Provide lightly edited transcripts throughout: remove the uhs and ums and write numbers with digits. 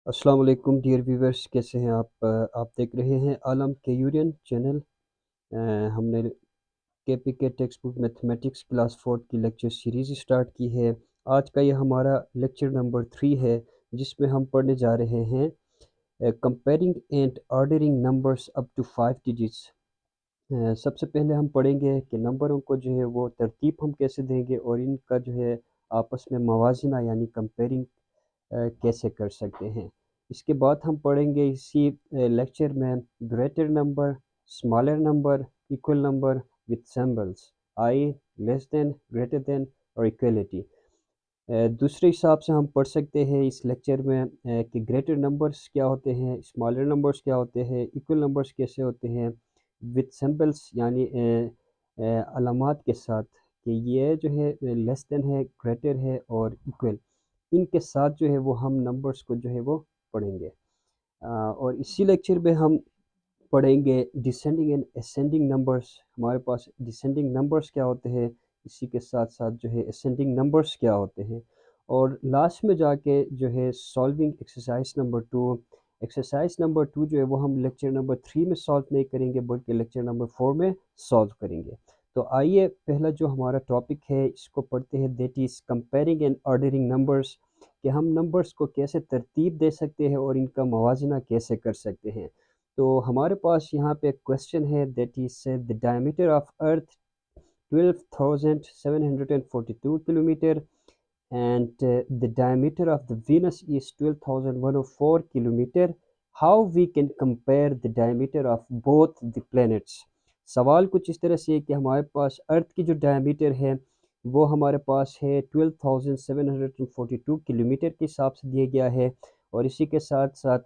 अस्सलाम वालेकुम dear viewers, कैसे हैं आप? आप देख रहे हैं आलम केयूरियन चैनल। हमने KPK text book mathematics class 4 की लेक्चर सीरीज़ स्टार्ट की है। आज का ये हमारा लेक्चर नंबर 3 है, जिसमें हम पढ़ने जा रहे हैं comparing and ordering numbers up to 5 digits. सबसे पहले हम पढ़ेंगे कि नंबरों को जो है वो तरतीब हम कैसे देंगे और इनका जो है आपस में मवाजना यानी कंपेयरिंग कैसे कर सकते हैं। इसके बाद हम पढ़ेंगे इसी लेक्चर में greater number, smaller number, equal number with symbols I, less than, greater than और इक्वलिटी। दूसरे हिसाब से हम पढ़ सकते हैं इस लेक्चर में कि ग्रेटर नंबर्स क्या होते हैं, स्मॉलर नंबर्स क्या होते हैं, इक्वल नंबर्स कैसे होते हैं, विद सिंबल्स यानी अलामात के साथ कि ये जो है लेस देन है, ग्रेटर है और इक्वल, इनके साथ जो है वो हम नंबर्स को जो है वो पढ़ेंगे। और इसी लेक्चर में हम पढ़ेंगे डिसेंडिंग एंड असेंडिंग नंबर्स। हमारे पास डिसेंडिंग नंबर्स क्या होते हैं, इसी के साथ साथ जो है असेंडिंग नंबर्स क्या होते हैं, और लास्ट में जाके जो है solving exercise number 2। Exercise number 2 जो है वो हम लेक्चर नंबर 3 में सॉल्व नहीं करेंगे बल्कि लेक्चर नंबर 4 में सॉल्व करेंगे। तो आइए पहला जो हमारा टॉपिक है इसको पढ़ते हैं, that is comparing and ordering numbers, कि हम नंबर्स को कैसे तरतीब दे सकते हैं और इनका मवाजना कैसे कर सकते हैं। तो हमारे पास यहाँ पे क्वेश्चन है, that is the diameter of earth 12,742 kilometre and the diameter of the Venus is 12,104 kilometer. How we can compare the diameter of both the planets? सवाल कुछ इस तरह से है कि हमारे पास अर्थ की जो डायमीटर है वो हमारे पास है 12,742 किलोमीटर के हिसाब से दिया गया है, और इसी के साथ साथ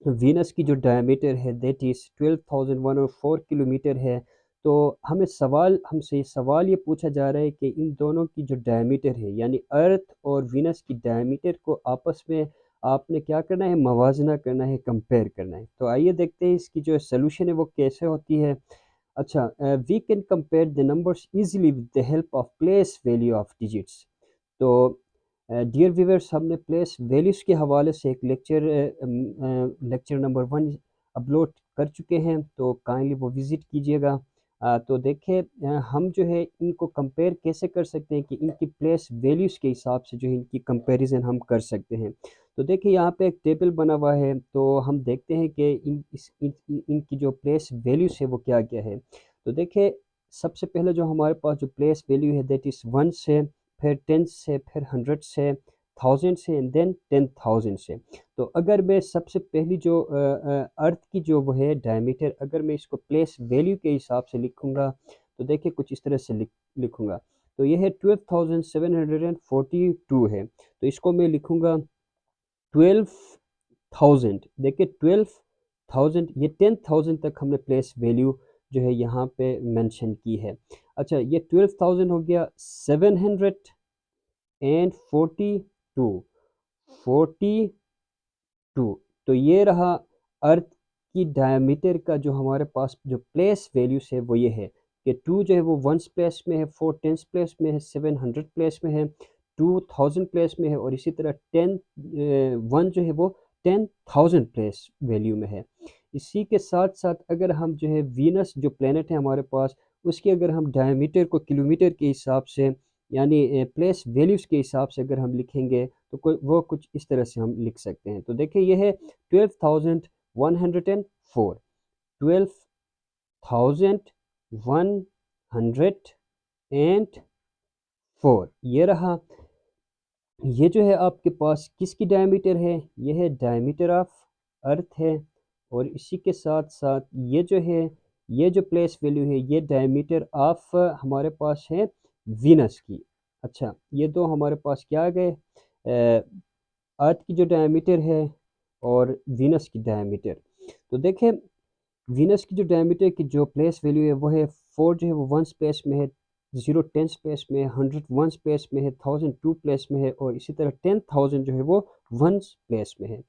वीनस की जो डायमीटर है दैट इज़ 12,104 किलोमीटर है। तो हमसे सवाल ये पूछा जा रहा है कि इन दोनों की जो डायमीटर है यानी अर्थ और वीनस की डायमीटर को आपस में आपने क्या करना है, मवाजना करना है, कंपेयर करना है। तो आइए देखते हैं इसकी जो सोल्यूशन है वो कैसे होती है। अच्छा, we can compare the numbers easily with the help of place value of digits. तो डियर व्यूअर्स, हमने प्लेस वैल्यूज़ के हवाले से एक लेक्चर नंबर 1 अपलोड कर चुके हैं, तो काइंडली वो विज़िट कीजिएगा। तो देखिए हम जो है इनको कंपेयर कैसे कर सकते हैं कि इनकी प्लेस वैल्यूज़ के हिसाब से जो है इनकी कंपैरिजन हम कर सकते हैं। तो देखिए यहाँ पे एक टेबल बना हुआ है, तो हम देखते हैं कि इनकी जो प्लेस वैल्यूज़ है वो क्या-क्या है। तो देखिए सबसे पहले जो हमारे पास जो प्लेस वैल्यू है दैट इज़ 1 से, फिर 10 से, फिर 100 से, 1000 से एंड देन 10,000 से। तो अगर मैं सबसे पहली जो अर्थ की जो वो है डायमीटर, अगर मैं इसको प्लेस वैल्यू के हिसाब से लिखूंगा तो देखिए कुछ इस तरह से लिखूंगा। तो ये है 12,742 है, तो इसको मैं लिखूंगा 12,000। देखिए 12,000, ये 10,000 तक हमने प्लेस वैल्यू जो है यहाँ पे मेंशन की है। अच्छा, ये 12,000 हो गया, 742, 42। तो ये रहा अर्थ की डायमीटर का जो हमारे पास जो प्लेस वैल्यूज है वो ये है कि 2 जो है वो वंस प्लेस में है, 4 टेंस प्लेस में है, 700 प्लेस में है, 2000 प्लेस में है, और इसी तरह 1 जो है वो 10,000 प्लेस वैल्यू में है। इसी के साथ साथ अगर हम जो है वीनस जो प्लेनेट है हमारे पास, उसकी अगर हम डायमीटर को किलोमीटर के हिसाब से यानी प्लेस वैल्यूज़ के हिसाब से अगर हम लिखेंगे तो कोई वो कुछ इस तरह से हम लिख सकते हैं। तो देखिए ये है 12,104, 12,104 ये रहा। ये जो है आपके पास किसकी डायमीटर है, ये है डायमीटर ऑफ अर्थ है, और इसी के साथ साथ ये जो है ये जो प्लेस वैल्यू है ये डायमीटर ऑफ हमारे पास है वीनस की। अच्छा, ये दो हमारे पास क्या आ गए, अर्थ की जो डायमीटर है और वीनस की डायमीटर। तो देखें वीनस की जो डायमीटर की जो प्लेस वैल्यू है वो है 4 जो है वो 1 प्लेस में है, 0 10 प्लेस में है, 100 1 प्लेस में है, 1000 2 प्लेस में है, और इसी तरह 10,000 जो है वो 1 प्लेस में है।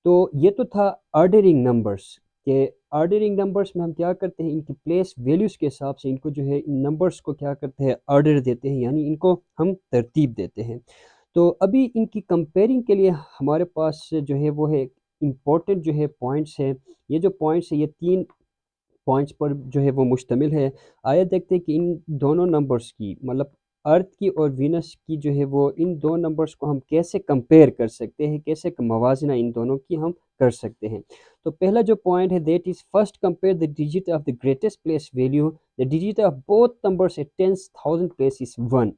तो ये तो था ऑर्डरिंग नंबर्स के। ऑर्डरिंग नंबर्स में हम क्या करते हैं, इनकी प्लेस वैल्यूज़ के हिसाब से इनको जो है इन नंबर्स को क्या करते हैं, ऑर्डर देते हैं, यानी इनको हम तरतीब देते हैं। तो अभी इनकी कंपेयरिंग के लिए हमारे पास जो है वो है इम्पोर्टेंट जो है पॉइंट्स हैं। ये जो पॉइंट्स हैं ये 3 पॉइंट्स पर जो है वो मुश्तमिल है। आइए देखते हैं कि इन दोनों नंबर्स की मतलब अर्थ की और वीनस की जो है वो इन दो नंबर्स को हम कैसे कंपेयर कर सकते हैं, कैसे मवाजना इन दोनों की हम कर सकते हैं। तो पहला जो पॉइंट है that is first compare the digit of the greatest place value the digit of both numbers at 10,000 place is 1।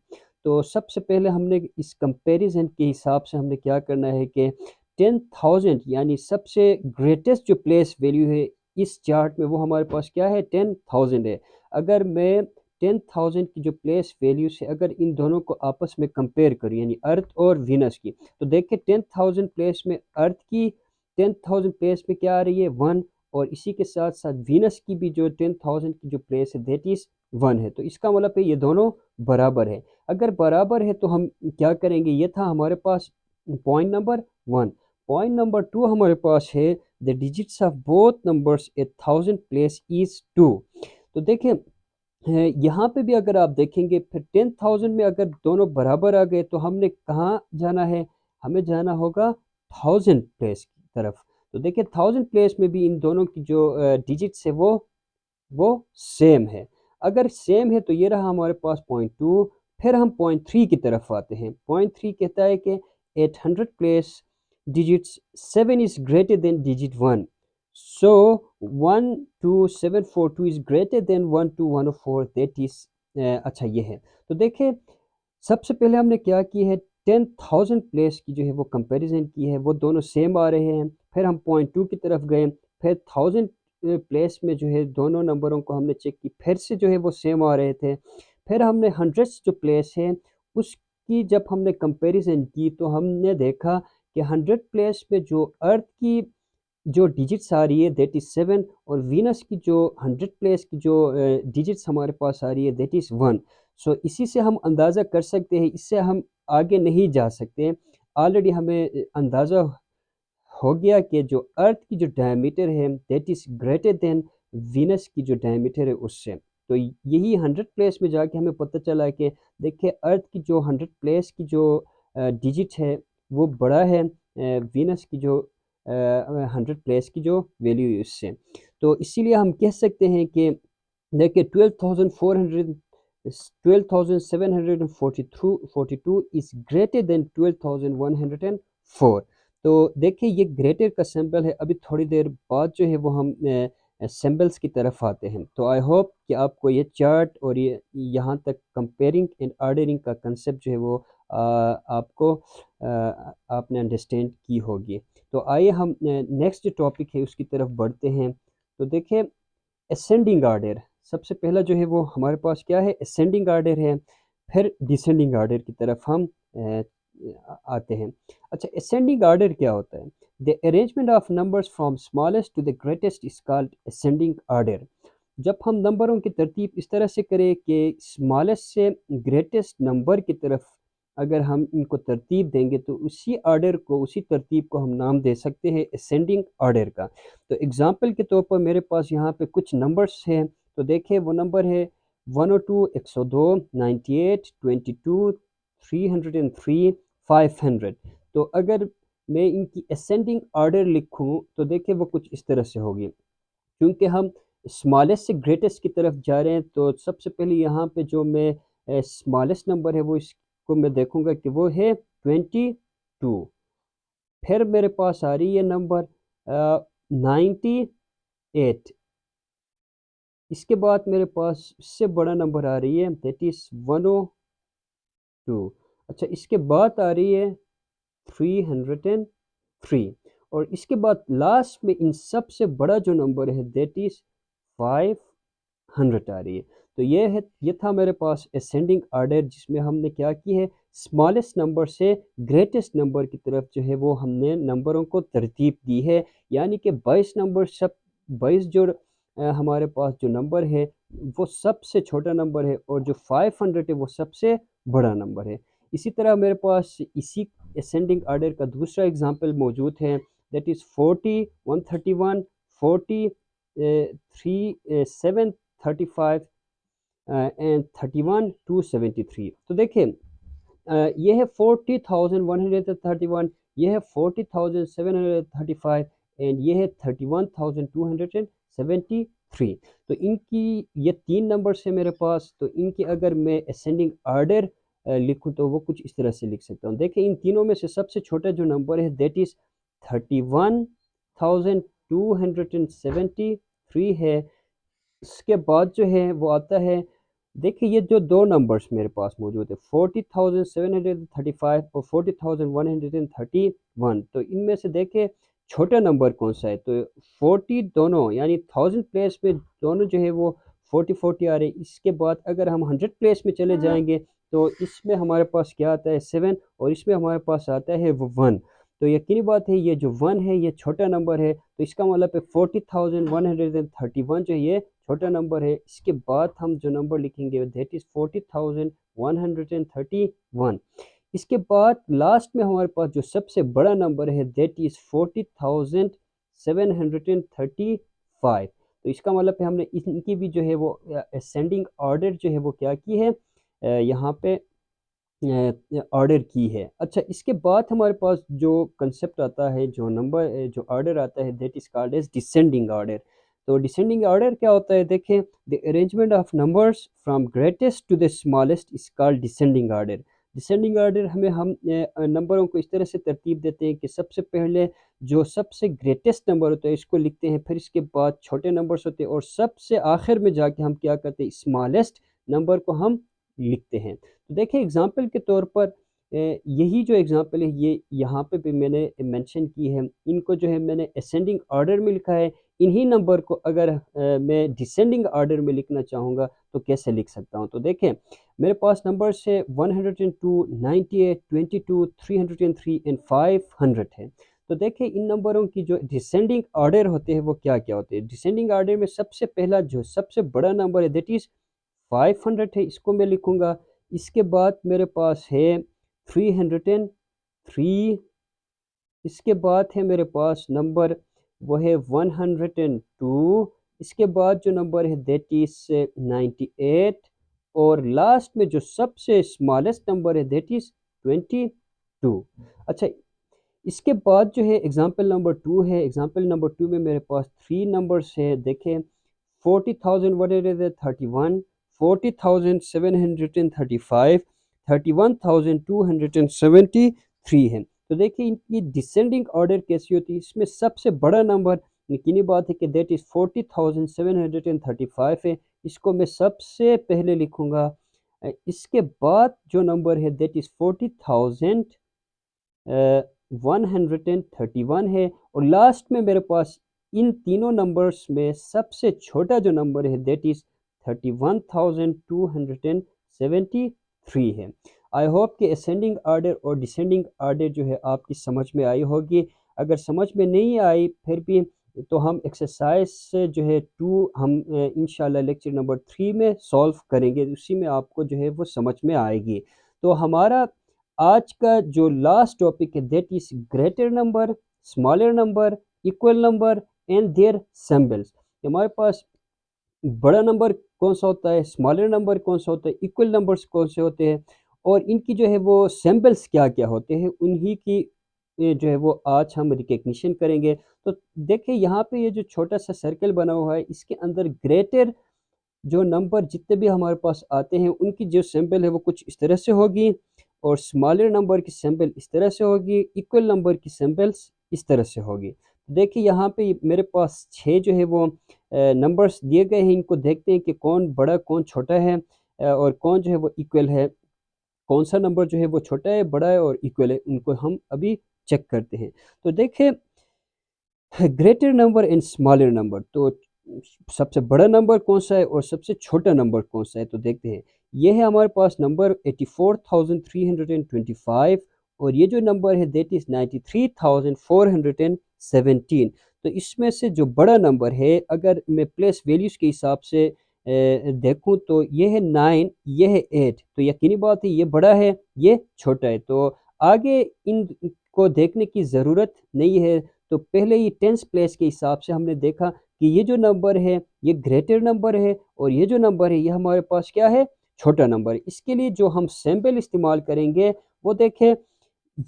तो सबसे पहले हमने इस कंपैरिजन के हिसाब से हमने क्या करना है कि 10,000 यानी सबसे ग्रेटेस्ट जो प्लेस वैल्यू है इस चार्ट में वो हमारे पास क्या है 10,000 है। अगर मैं 10,000 की जो प्लेस वैल्यू से अगर इन दोनों को आपस में कंपेयर करूँ यानी अर्थ और वीनस की, तो देखिए 10,000 प्लेस में अर्थ की 10,000 प्लेस में क्या आ रही है 1, और इसी के साथ साथ वीनस की भी जो 10,000 की जो प्लेस है दैट इज़ 1 है। तो इसका मतलब है ये दोनों बराबर है। अगर बराबर है तो हम क्या करेंगे, ये था हमारे पास पॉइंट नंबर 1। पॉइंट नंबर 2 हमारे पास है the digits of both numbers A 1000 place is 2। तो देखिए यहाँ पे भी अगर आप देखेंगे फिर 10,000 में अगर दोनों बराबर आ गए तो हमने कहाँ जाना है, हमें जाना होगा 1000 प्लेस की तरफ। तो देखिए 1000 प्लेस में भी इन दोनों की जो डिजिट्स है वो सेम है। अगर सेम है तो ये रहा हमारे पास पॉइंट 2। फिर हम पॉइंट 3 की तरफ आते हैं। पॉइंट 3 कहता है कि 800 place digits 7 is greater than digit 1, so 12742 is greater than 12104 that is अच्छा ये है। तो देखिए सबसे पहले हमने क्या की है 10,000 प्लेस की जो है वो कंपैरिजन की है, वो दोनों सेम आ रहे हैं। फिर हम पॉइंट 2 की तरफ गए, फिर 1000 प्लेस में जो है दोनों नंबरों को हमने चेक की, फिर से जो है वो सेम आ रहे थे। फिर हमने हंड्रेड्स जो प्लेस है उसकी जब हमने कंपैरिजन की तो हमने देखा कि 100 प्लेस में जो अर्थ की जो डिजिट्स आ रही है दैट इज़ 7, और वीनस की जो 100 प्लेस की जो डिजिट्स हमारे पास आ रही है दैट इज़ 1। सो इसी से हम अंदाज़ा कर सकते हैं, इससे हम आगे नहीं जा सकते। ऑलरेडी हमें अंदाज़ा हो गया कि जो अर्थ की जो डायमीटर है that is greater than Venus की जो डायमीटर है उससे। तो यही 100 प्लेस में जाके हमें पता चला कि देखिए अर्थ की जो 100 प्लेस की जो डिजिट है वो बड़ा है वीनस की जो 100 प्लेस की जो वैल्यू है उससे। तो इसीलिए हम कह सकते हैं कि देखिए 12,742 इज ग्रेटर देन 12,104। तो देखिए ये ग्रेटर का सिंबल है। अभी थोड़ी देर बाद जो है वो हम सिंबल्स की तरफ आते हैं। तो आई होप कि आपको ये चार्ट और ये यहाँ तक कंपेयरिंग एंड ऑर्डरिंग का कंसेप्ट जो है वो आपको आपने अंडरस्टैंड की होगी। तो आइए हम नेक्स्ट जो टॉपिक है उसकी तरफ बढ़ते हैं। तो देखिए असेंडिंग आर्डर सबसे पहला जो है वो हमारे पास क्या है असेंडिंग आर्डर है। फिर डिसेंडिंग आर्डर की तरफ हम आते हैं। अच्छा असेंडिंग आर्डर क्या होता है, the arrangement of numbers from smallest to the greatest is called ascending order. जब हम नंबरों की तरतीब इस तरह से करें कि स्मॉलेस्ट से ग्रेटेस्ट नंबर की तरफ अगर हम इनको तरतीब देंगे तो उसी आर्डर को उसी तरतीब को हम नाम दे सकते हैं असेंडिंग आर्डर का। तो एग्जांपल के तौर पर मेरे पास यहाँ पे कुछ नंबर्स हैं। तो देखिए वो नंबर है 102, 102, 98, 22, 303, 500। तो अगर मैं इनकी असेंडिंग ऑर्डर लिखूं तो देखिए वो कुछ इस तरह से होगी। क्योंकि हम स्मॉलेस्ट से ग्रेटेस्ट की तरफ जा रहे हैं तो सबसे पहले यहाँ पे जो मैं स्मॉलेस्ट नंबर है वो इसको मैं देखूंगा कि वो है 22। फिर मेरे पास आ रही है नंबर 98। इसके बाद मेरे पास इससे बड़ा नंबर आ रही है दैट इज़ 102। अच्छा इसके बाद आ रही है 303, और इसके बाद लास्ट में इन सबसे बड़ा जो नंबर है दैट इज़ 500 आ रही है। तो ये था मेरे पास असेंडिंग आर्डर जिसमें हमने क्या की है स्मॉलेस्ट नंबर से ग्रेटेस्ट नंबर की तरफ जो है वो हमने नंबरों को तरतीब दी है। यानी कि 22 नंबर सब 22 जो हमारे पास जो नंबर है वो सबसे छोटा नंबर है, और जो 500 है वो सबसे बड़ा नंबर है। इसी तरह मेरे पास इसी असेंडिंग आर्डर का दूसरा एग्जांपल मौजूद है दैट इज़ 40, 131, 40, 735 एंड 31, 273। तो देखिए ये है 40,131, ये है 40,735 एंड ये है 31,273। तो इनकी ये तीन नंबर्स है मेरे पास। तो इनकी अगर मैं असेंडिंग आर्डर लिखूं तो वो कुछ इस तरह से लिख सकता हूँ। देखिए इन तीनों में से सबसे छोटा जो नंबर है दैट इज़ 31,273 है। इसके बाद जो है वो आता है, देखिए ये जो दो नंबर्स मेरे पास मौजूद है 40,735 और 40,131, तो इनमें से देखिए छोटा नंबर कौन सा है। तो 40 दोनों यानी 1000 प्लेस में दोनों जो है वो 40 आ रहे हैं। इसके बाद अगर हम 100 प्लेस में चले जाएंगे तो इसमें हमारे पास क्या आता है 7 और इसमें हमारे पास आता है वो 1। तो यकीनी बात है ये जो 1 है ये छोटा नंबर है, तो इसका मतलब है 40,131 जो है ये छोटा नंबर है। इसके बाद हम जो नंबर लिखेंगे दैट इज़ 40,131। इसके बाद लास्ट में हमारे पास जो सबसे बड़ा नंबर है दैट इज़ 40,735। तो इसका मतलब है हमने इनकी भी जो है वो असेंडिंग ऑर्डर जो है वो क्या की है, यहाँ पे ऑर्डर की है। अच्छा इसके बाद हमारे पास जो कंसेप्ट आता है, जो नंबर जो ऑर्डर आता है that is called as descending order. तो डिसेंडिंग ऑर्डर क्या होता है, देखें the arrangement of numbers from greatest to the smallest is called descending order. Descending order हमें हम नंबरों को इस तरह से तरतीब देते हैं कि सबसे पहले जो सबसे ग्रेटेस्ट नंबर होता है इसको लिखते हैं, फिर इसके बाद छोटे नंबर्स होते हैं और सबसे आखिर में जाके हम क्या करते हैं स्मॉलेस्ट नंबर को हम लिखते हैं। तो देखिए एग्जांपल के तौर पर यही जो एग्जांपल है ये यहाँ पे भी मैंने मेंशन की है, इनको जो है मैंने असेंडिंग ऑर्डर में लिखा है। इन्हीं नंबर को अगर मैं डिसेंडिंग ऑर्डर में लिखना चाहूँगा तो कैसे लिख सकता हूँ। तो देखें मेरे पास नंबर्स है 102, 98, 22, 303 एंड 500 है। तो देखिए इन नंबरों की जो डिसेंडिंग ऑर्डर होते हैं वो क्या क्या होते हैं। डिसेंडिंग ऑर्डर में सबसे पहला जो सबसे बड़ा नंबर है दैट इज़ 500 है, इसको मैं लिखूंगा। इसके बाद मेरे पास है 303। इसके बाद है मेरे पास नंबर वो है 102। इसके बाद जो नंबर है दैट इज 98 और लास्ट में जो सबसे स्मॉलेस्ट नंबर है दैट इज 22। अच्छा इसके बाद जो है एग्जाम्पल नंबर 2 है। एग्जाम्पल नंबर 2 में मेरे पास थ्री नंबर्स है, देखें 40,131, 40,735, 31,273 है। तो देखिए इनकी डिसेंडिंग ऑर्डर कैसी होती है, इसमें सबसे बड़ा नंबर यकीनी बात है कि दैट इज़ 40,735 है, इसको मैं सबसे पहले लिखूंगा। इसके बाद जो नंबर है दैट इज़ 40,131 है और लास्ट में मेरे पास इन तीनों नंबर्स में सबसे छोटा जो नंबर है दैट इज़ 31,273 है। आई होप कि असेंडिंग आर्डर और डिसेंडिंग आर्डर जो है आपकी समझ में आई होगी। अगर समझ में नहीं आई फिर भी तो हम एक्सरसाइज से जो है 2 हम इंशाल्लाह लेक्चर नंबर 3 में सॉल्व करेंगे, उसी में आपको जो है वो समझ में आएगी। तो हमारा आज का जो लास्ट टॉपिक है that is greater number, smaller number, equal number and their symbols. हमारे पास बड़ा नंबर कौन सा होता है, स्मॉलर नंबर कौन सा होता है, इक्वल नंबर्स कौन से होते हैं और इनकी जो है वो सिंबल्स क्या क्या होते हैं, उन्हीं की जो है वो आज हम रिकग्निशन करेंगे। तो देखिए यहाँ पे ये जो छोटा सा सर्कल बना हुआ है इसके अंदर ग्रेटर जो नंबर जितने भी हमारे पास आते हैं उनकी जो सिंबल है वो कुछ इस तरह से होगी और स्मॉलर नंबर की सिंबल इस तरह से होगी, इक्वल नंबर की सिंबल्स इस तरह से होगी। देखिए यहाँ पे मेरे पास 6 जो है वो नंबर्स दिए गए हैं, इनको देखते हैं कि कौन बड़ा कौन छोटा है और कौन जो है वो इक्वल है, कौन सा नंबर जो है वो छोटा है बड़ा है और इक्वल है, उनको हम अभी चेक करते हैं। तो देखिए greater number and smaller number, तो सबसे बड़ा नंबर कौन सा है और सबसे छोटा नंबर कौन सा है, तो देखते हैं। ये है हमारे पास नंबर 84,325 और ये जो नंबर है दैट इज़ 93,417। तो इसमें से जो बड़ा नंबर है अगर मैं प्लेस वैल्यूज़ के हिसाब से देखूं तो ये है 9, ये है 8। तो यकीनी बात है ये बड़ा है ये छोटा है, तो आगे इनको देखने की ज़रूरत नहीं है। तो पहले ही टेंस प्लेस के हिसाब से हमने देखा कि ये जो नंबर है ये ग्रेटर नंबर है और ये जो नंबर है ये हमारे पास क्या है छोटा नंबर है। इसके लिए जो हम सिंबल इस्तेमाल करेंगे वो देखें,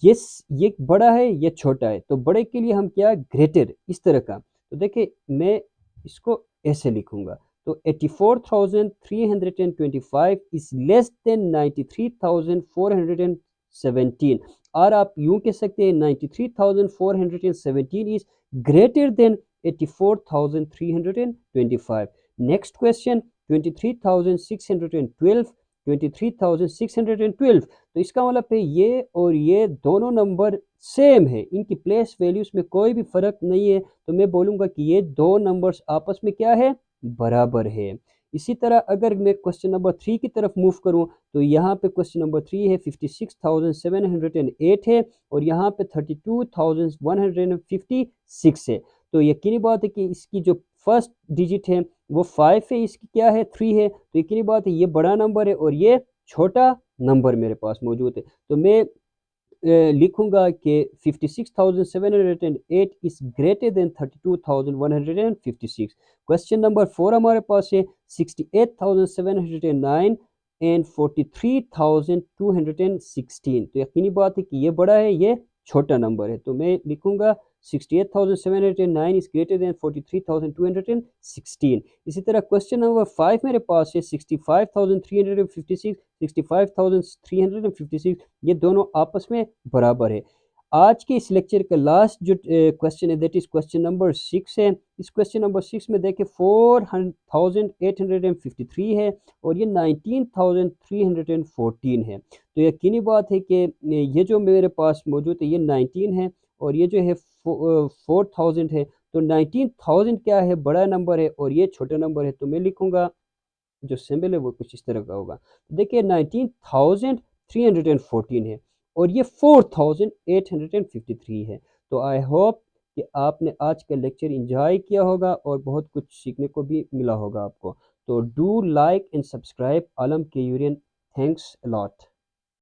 ये बड़ा है, ये छोटा है, तो बड़े के लिए हम क्या, ग्रेटर, इस तरह का। तो देखिए मैं इसको ऐसे लिखूंगा, तो 84,325 इज लेस देन 93,417, और आप यूं कह सकते हैं 93,417 is greater than 84,325। Next question, 23,612, 23,612, तो इसका मतलब है ये और ये दोनों नंबर सेम है, इनकी प्लेस वैल्यूज में कोई भी फर्क नहीं है, तो मैं बोलूँगा कि ये दो नंबर्स आपस में क्या है, बराबर है। इसी तरह अगर मैं क्वेश्चन नंबर 3 की तरफ मूव करूं, तो यहाँ पे क्वेश्चन नंबर 3 है 56,708 है, और यहाँ पे 32,156 है। तो यकीनी बात है कि इसकी जो फर्स्ट डिजिट है वो 5 है, इसकी क्या है, 3 है, तो यकीनी बात है ये बड़ा नंबर है और ये छोटा नंबर मेरे पास मौजूद है। तो मैं लिखूंगा कि 56,708 is greater than 32,156। Question number 4 हमारे पास है 68,709 एंड 43,216, तो यकीनी बात है कि ये बड़ा है, ये छोटा नंबर है, तो मैं लिखूंगा 68,709 इज ग्रेटर देन 43,216। इसी तरह क्वेश्चन नंबर 5 मेरे पास है 65,356, 65,356, ये दोनों आपस में बराबर है। आज के इस लेक्चर का लास्ट जो क्वेश्चन है दैट इज क्वेश्चन नंबर 6 है। इस क्वेश्चन नंबर 6 में देखें 4,853 है और ये 19,314 है, तो यकीनी बात है कि ये जो मेरे पास मौजूद है ये 19 है, और ये जो है 4,000 है, तो 19,000 क्या है, बड़ा नंबर है और ये छोटा नंबर है, तो मैं लिखूंगा जो सिंबल है वो कुछ इस तरह का होगा। देखिए 19,314 है और ये 4,853 है। तो आई होप कि आपने आज का लेक्चर एंजॉय किया होगा और बहुत कुछ सीखने को भी मिला होगा आपको। तो डू लाइक एंड सब्सक्राइब आलम के यूरियन। Thanks a lot.